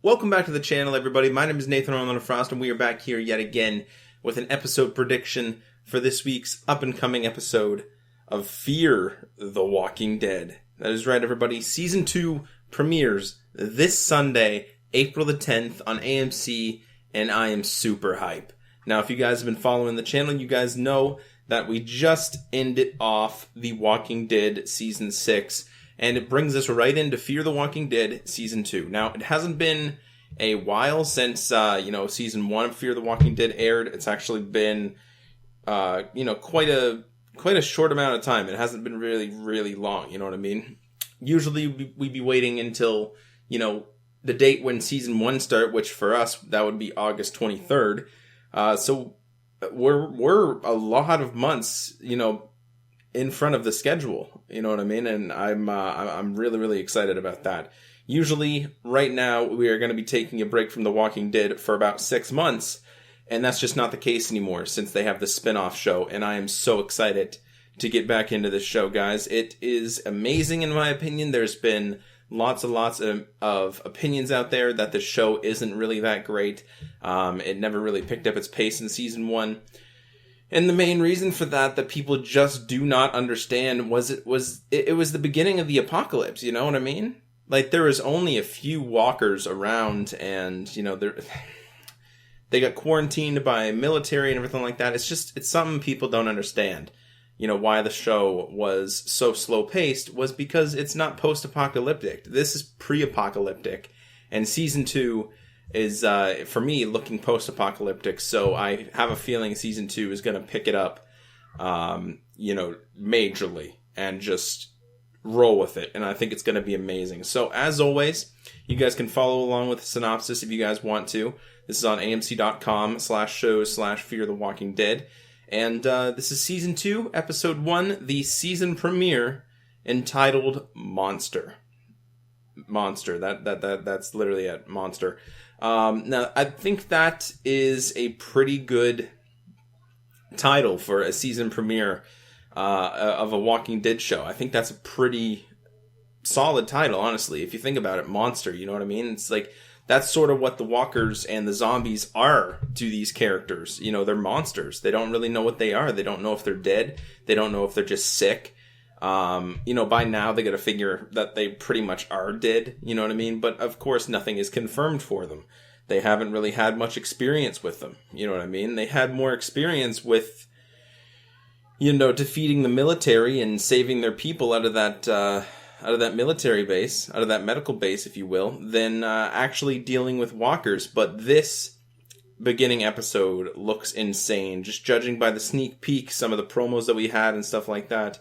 Welcome back to the channel, everybody. My name is Nathan ELEMENTofFROST, and we are back here yet again with an episode prediction for this week's up-and-coming episode of Fear the Walking Dead. That is right, everybody. Season 2 premieres this Sunday, April the 10th on AMC, and I am super hype. Now, if you guys have been following the channel, you guys know that we just ended off The Walking Dead Season 6, and it brings us right into Fear the Walking Dead Season 2. Now, it hasn't been a while since, Season 1 of Fear the Walking Dead aired. It's actually been, quite a short amount of time. It hasn't been really, really long, you know what I mean? Usually, we'd be waiting until, the date when Season 1 started, which for us, that would be August 23rd. So, we're a lot of months, in front of the schedule, you know what I mean? And I'm really, really excited about that. Usually, right now, we are going to be taking a break from The Walking Dead for about 6 months, and that's just not the case anymore since they have the spin-off show, and I am so excited to get back into this show, guys. It is amazing, in my opinion. There's been lots and lots of opinions out there that the show isn't really that great. It never really picked up its pace in Season 1. And the main reason for that people just do not understand was it was the beginning of the apocalypse, you know what I mean? Like, there was only a few walkers around, and, they got quarantined by military and everything like that. It's something people don't understand. Why the show was so slow-paced was because it's not post-apocalyptic. This is pre-apocalyptic. And Season 2 is, for me, looking post-apocalyptic, so I have a feeling Season 2 is going to pick it up, majorly, and just roll with it, and I think it's going to be amazing. So, as always, you guys can follow along with the synopsis if you guys want to. This is on amc.com/shows/Fear the Walking Dead, and this is Season 2, Episode 1, the season premiere, entitled Monster. Monster, that's literally it, Monster. Now, I think that is a pretty good title for a season premiere of a Walking Dead show. I think that's a pretty solid title, honestly. If you think about it, Monster, you know what I mean? It's like, that's sort of what the walkers and the zombies are to these characters. They're monsters. They don't really know what they are. They don't know if they're dead. They don't know if they're just sick. By now they got to figure that they pretty much are dead, you know what I mean? But of course nothing is confirmed for them. They haven't really had much experience with them, you know what I mean? They had more experience with, defeating the military and saving their people out of that military base, out of that medical base, if you will, than actually dealing with walkers. But this beginning episode looks insane, just judging by the sneak peek, some of the promos that we had and stuff like that.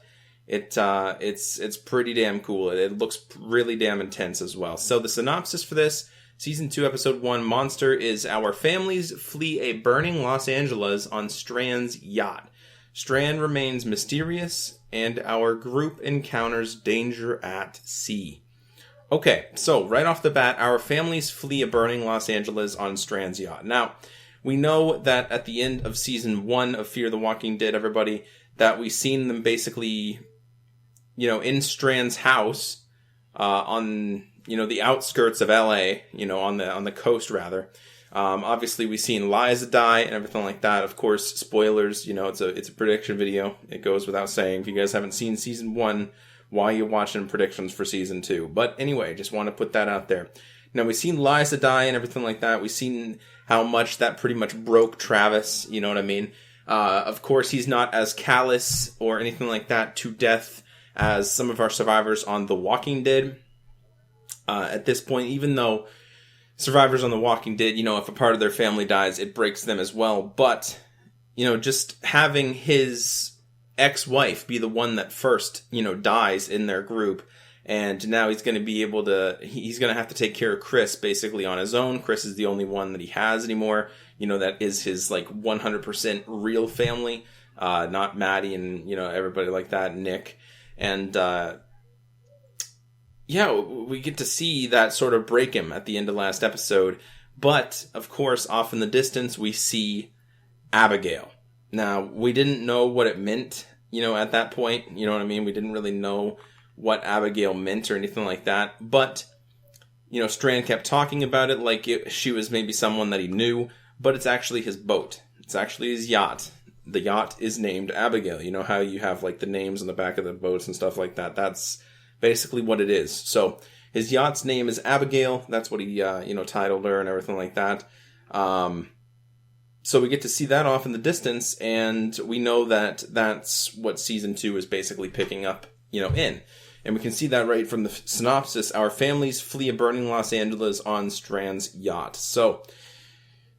It's pretty damn cool. It looks really damn intense as well. So the synopsis for this, Season 2, Episode 1, Monster, is our families flee a burning Los Angeles on Strand's yacht. Strand remains mysterious, and our group encounters danger at sea. Okay, so right off the bat, our families flee a burning Los Angeles on Strand's yacht. Now, we know that at the end of Season 1 of Fear the Walking Dead, everybody, that we've seen them basically, in Strand's house, on, the outskirts of LA, on the coast, rather. Obviously, we've seen Liza die and everything like that. Of course, spoilers, it's a prediction video. It goes without saying. If you guys haven't seen Season 1, why are you watching predictions for Season 2? But anyway, just want to put that out there. Now, we've seen Liza die and everything like that. We've seen how much that pretty much broke Travis, you know what I mean? Of course, he's not as callous or anything like that to death as some of our survivors on The Walking Dead. At this point, even though survivors on The Walking Dead, if a part of their family dies, it breaks them as well. But, just having his ex-wife be the one that first, dies in their group. And now he's going to have to take care of Chris basically on his own. Chris is the only one that he has anymore. That is his 100% real family. Not Maddie and, everybody like that, Nick. And, we get to see that sort of break him at the end of last episode. But, of course, off in the distance, we see Abigail. Now, we didn't know what it meant, at that point. You know what I mean? We didn't really know what Abigail meant or anything like that. But Strand kept talking about it like she was maybe someone that he knew, but it's actually his boat. It's actually his yacht. The yacht is named Abigail. You know how you have like the names on the back of the boats and stuff like that? That's basically what it is. So his yacht's name is Abigail. That's what he, titled her and everything like that. So we get to see that off in the distance, and we know that that's what season 2 is basically picking up, in. And we can see that right from the synopsis. Our families flee a burning Los Angeles on Strand's yacht. So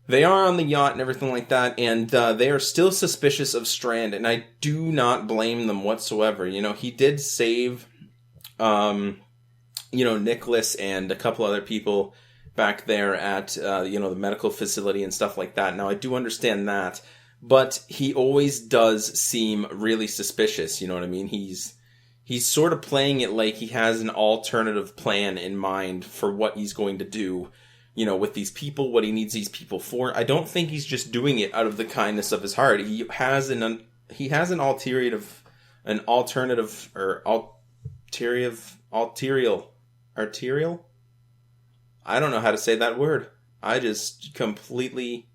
they are on the yacht and everything like that, and they are still suspicious of Strand, and I do not blame them whatsoever. He did save, Nicholas and a couple other people back there at, the medical facility and stuff like that. Now, I do understand that, but he always does seem really suspicious, you know what I mean? He's sort of playing it like he has an alternative plan in mind for what he's going to do, with these people, what he needs these people for. I don't think he's just doing it out of the kindness of his heart. He has an alternative, arterial? I don't know how to say that word. I just completely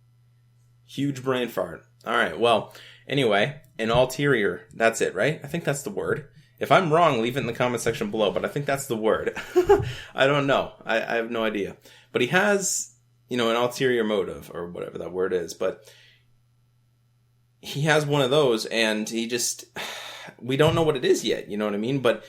huge brain fart. All right, well, anyway, an ulterior, that's it, right? I think that's the word. If I'm wrong, leave it in the comment section below, but I think that's the word. I don't know. I have no idea. But he has, an ulterior motive, or whatever that word is, but he has one of those, and we don't know what it is yet, you know what I mean? But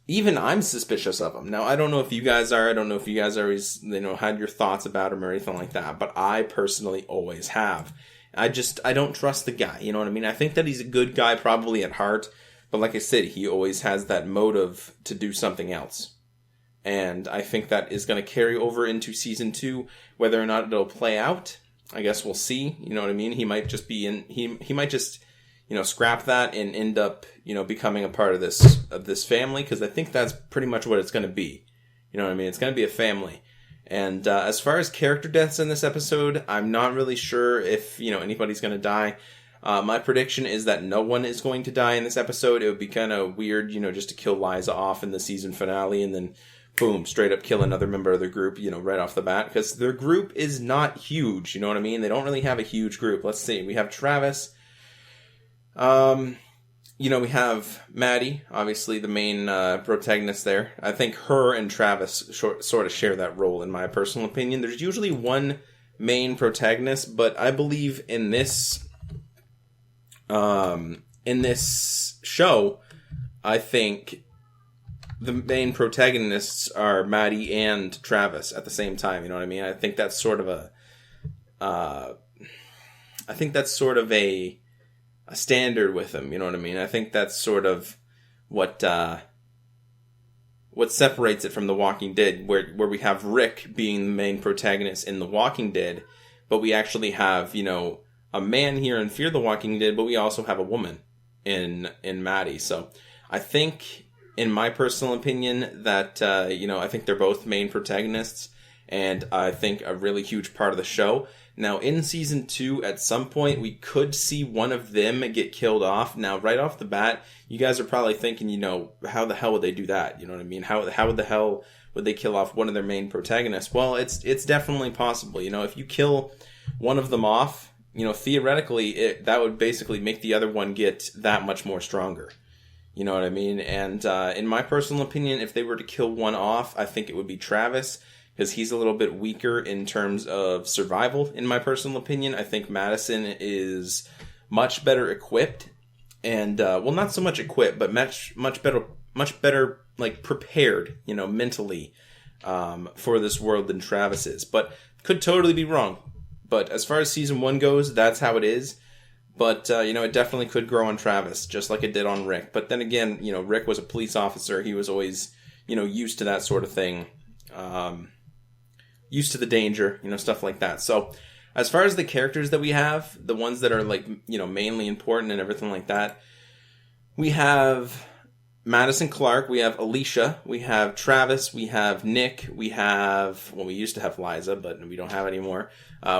even I'm suspicious of him. Now, I don't know if you guys are. I don't know if you guys always, had your thoughts about him or anything like that, but I personally always have. I don't trust the guy, you know what I mean? I think that he's a good guy probably at heart, but like I said, he always has that motive to do something else. And I think that is going to carry over into season 2. Whether or not it'll play out, I guess we'll see. You know what I mean? He might just he might just, scrap that and end up, becoming a part of this family. Because I think that's pretty much what it's going to be. You know what I mean? It's going to be a family. And as far as character deaths in this episode, I'm not really sure if, anybody's going to die. My prediction is that no one is going to die in this episode. It would be kind of weird, just to kill Liza off in the season finale and then, boom, straight up kill another member of the group, right off the bat. Because their group is not huge, you know what I mean? They don't really have a huge group. Let's see. We have Travis. We have Maddie, obviously the main protagonist there. I think her and Travis sort of share that role, in my personal opinion. There's usually one main protagonist, but I believe in this show, I think the main protagonists are Maddie and Travis at the same time. You know what I mean? I think that's sort of a standard with them. You know what I mean? I think that's sort of what separates it from The Walking Dead, where we have Rick being the main protagonist in The Walking Dead, but we actually have, a man here in Fear the Walking Dead, but we also have a woman in Maddie. So I think, in my personal opinion, that, I think they're both main protagonists, and I think a really huge part of the show. Now, in season 2, at some point, we could see one of them get killed off. Now, right off the bat, you guys are probably thinking, how the hell would they do that? You know what I mean? How the hell would they kill off one of their main protagonists? Well, it's definitely possible. If you kill one of them off, theoretically, that would basically make the other one get that much more stronger. You know what I mean? And in my personal opinion, if they were to kill one off, I think it would be Travis, because he's a little bit weaker in terms of survival, in my personal opinion. I think Madison is much better equipped, and, not so much equipped, but much better, like, prepared, mentally, for this world than Travis is. But could totally be wrong. But as far as season 1 goes, that's how it is. But, it definitely could grow on Travis, just like it did on Rick. But then again, Rick was a police officer. He was always, used to that sort of thing. Used to the danger, stuff like that. So, as far as the characters that we have, the ones that are, like, mainly important and everything like that, we have Madison Clark, we have Alicia, we have Travis, we have Nick, we used to have Liza, but we don't have anymore.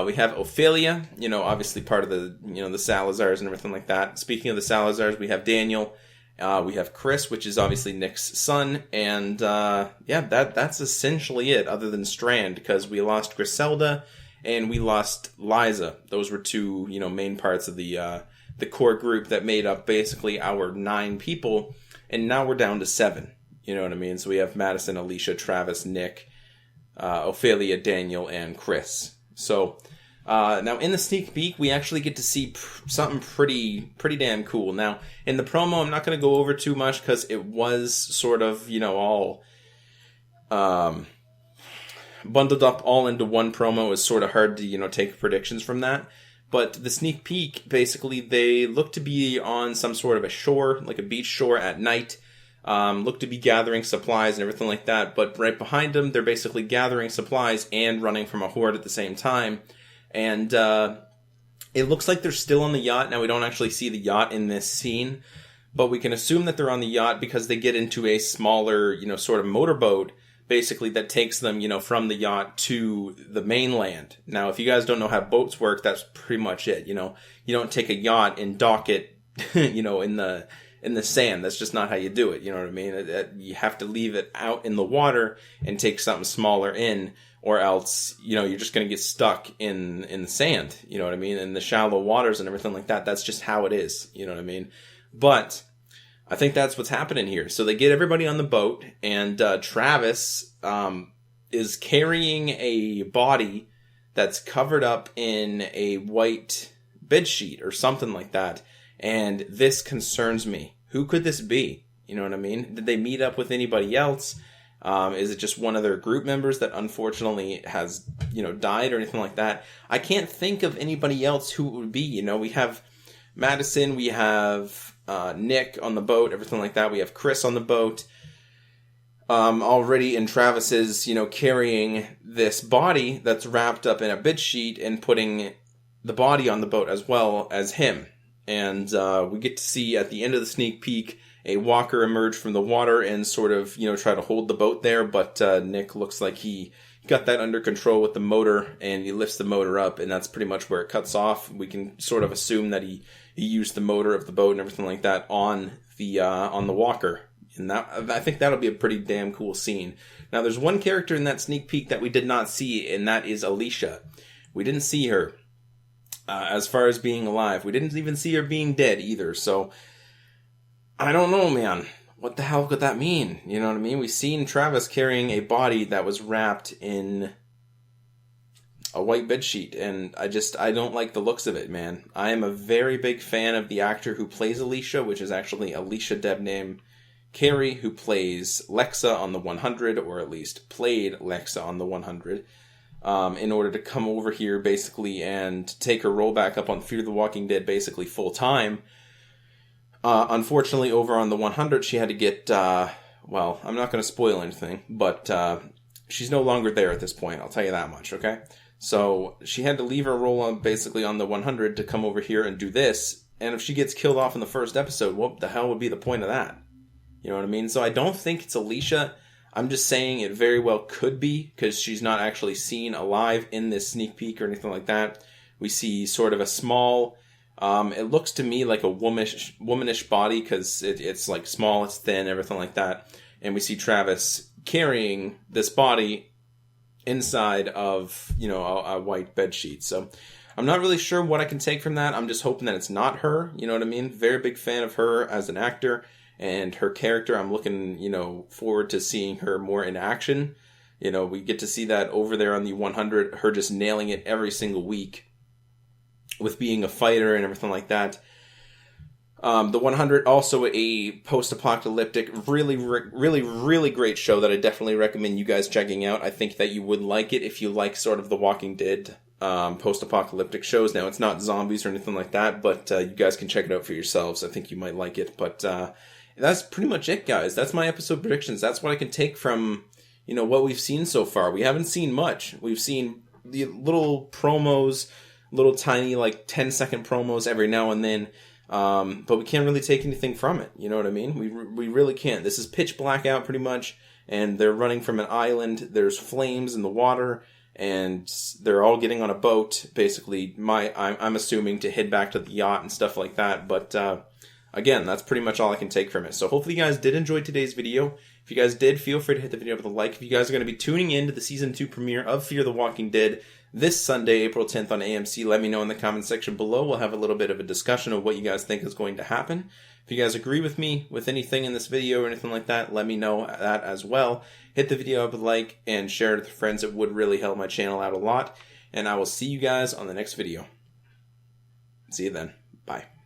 We have Ophelia, obviously part of the, the Salazars and everything like that. Speaking of the Salazars, we have Daniel, We have Chris, which is obviously Nick's son, and that's essentially it, other than Strand, because we lost Griselda and we lost Liza. Those were two, main parts of the core group that made up basically our 9 people, and now we're down to 7. You know what I mean? So we have Madison, Alicia, Travis, Nick, Ophelia, Daniel, and Chris. So now in the sneak peek, we actually get to see something pretty damn cool. Now in the promo, I'm not going to go over too much because it was sort of all bundled up all into one promo. Is sort of hard to take predictions from that. But the sneak peek, basically, they look to be on some sort of a shore, like a beach shore at night. Look to be gathering supplies and everything like that. But right behind them, they're basically gathering supplies and running from a horde at the same time. And it looks like they're still on the yacht. Now, we don't actually see the yacht in this scene, but we can assume that they're on the yacht because they get into a smaller, sort of motorboat, basically, that takes them, from the yacht to the mainland. Now, if you guys don't know how boats work, that's pretty much it. You don't take a yacht and dock it, in the sand. That's just not how you do it. You know what I mean? You have to leave it out in the water and take something smaller in, or else, you're just going to get stuck in the sand. You know what I mean? In the shallow waters and everything like that. That's just how it is. You know what I mean? But I think that's what's happening here. So they get everybody on the boat, and Travis is carrying a body that's covered up in a white bedsheet or something like that. And this concerns me. Who could this be? You know what I mean? Did they meet up with anybody else? Is it just one of their group members that unfortunately has, died or anything like that? I can't think of anybody else who it would be. We have Madison, we have Nick on the boat, everything like that. We have Chris on the boat already, and Travis is, carrying this body that's wrapped up in a bedsheet and putting the body on the boat as well as him. And we get to see at the end of the sneak peek a walker emerge from the water and sort of, try to hold the boat there. But Nick looks like he got that under control with the motor, and he lifts the motor up, and that's pretty much where it cuts off. We can sort of assume that he used the motor of the boat and everything like that on the walker. And that, I think that'll be a pretty damn cool scene. Now, there's one character in that sneak peek that we did not see, and that is Alicia. We didn't see her. As far as being alive. We didn't even see her being dead either, so I don't know, man. What the hell could that mean? You know what I mean? We've seen Travis carrying a body that was wrapped in a white bedsheet, and I don't like the looks of it, man. I am a very big fan of the actor who plays Alicia, which is actually Alicia Debname Carey, who plays Lexa on the 100, or at least played Lexa on the 100. In order to come over here, basically, and take her role back up on Fear the Walking Dead, basically full-time. Unfortunately, over on the 100, she had to get, I'm not going to spoil anything, but she's no longer there at this point, I'll tell you that much, okay? So, she had to leave her role on the 100 to come over here and do this, and if she gets killed off in the first episode, what the hell would be the point of that? You know what I mean? So I don't think it's Alicia. I'm just saying it very well could be, because she's not actually seen alive in this sneak peek or anything like that. We see sort of a small, it looks to me like a womanish body, because it's like small, it's thin, everything like that. And we see Travis carrying this body inside of, a white bedsheet. So I'm not really sure what I can take from that. I'm just hoping that it's not her. You know what I mean? Very big fan of her as an actor. And her character, I'm looking, forward to seeing her more in action. We get to see that over there on the 100, her just nailing it every single week with being a fighter and everything like that. The 100, also a post-apocalyptic, really, really, really great show that I definitely recommend you guys checking out. I think that you would like it if you like sort of the Walking Dead post-apocalyptic shows. Now, it's not zombies or anything like that, but you guys can check it out for yourselves. I think you might like it, but that's pretty much it, guys. That's my episode predictions. That's what I can take from, what we've seen so far. We haven't seen much. We've seen the little promos, little tiny, 10-second promos every now and then, but we can't really take anything from it. You know what I mean? We really can't. This is pitch black out pretty much, and they're running from an island. There's flames in the water, and they're all getting on a boat, basically, I'm assuming, to head back to the yacht and stuff like that, but again, that's pretty much all I can take from it. So hopefully you guys did enjoy today's video. If you guys did, feel free to hit the video with a like. If you guys are going to be tuning in to the Season 2 premiere of Fear the Walking Dead this Sunday, April 10th on AMC, let me know in the comment section below. We'll have a little bit of a discussion of what you guys think is going to happen. If you guys agree with me with anything in this video or anything like that, let me know that as well. Hit the video up with a like and share it with friends. It would really help my channel out a lot. And I will see you guys on the next video. See you then. Bye.